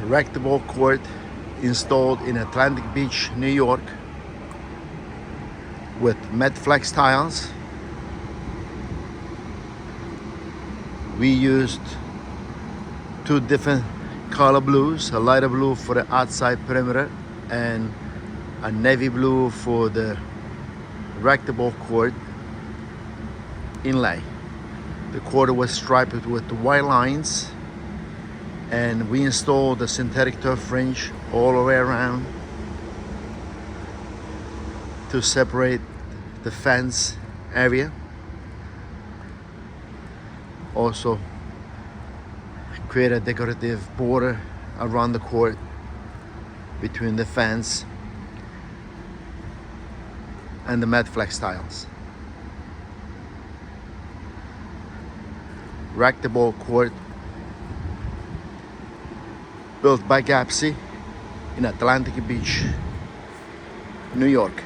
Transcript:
racquetball court installed in Atlantic Beach, New York, with Mateflex tiles. We used two different color blues, a lighter blue for the outside perimeter and a navy blue for the racquetball court inlay. The court was striped with the white lines, and we installed the synthetic turf fringe all the way around to separate the fence area. Also create a decorative border around the court between the fence and the Mateflex tiles. Racquetball court built by Gappsi in Atlantic Beach, New York.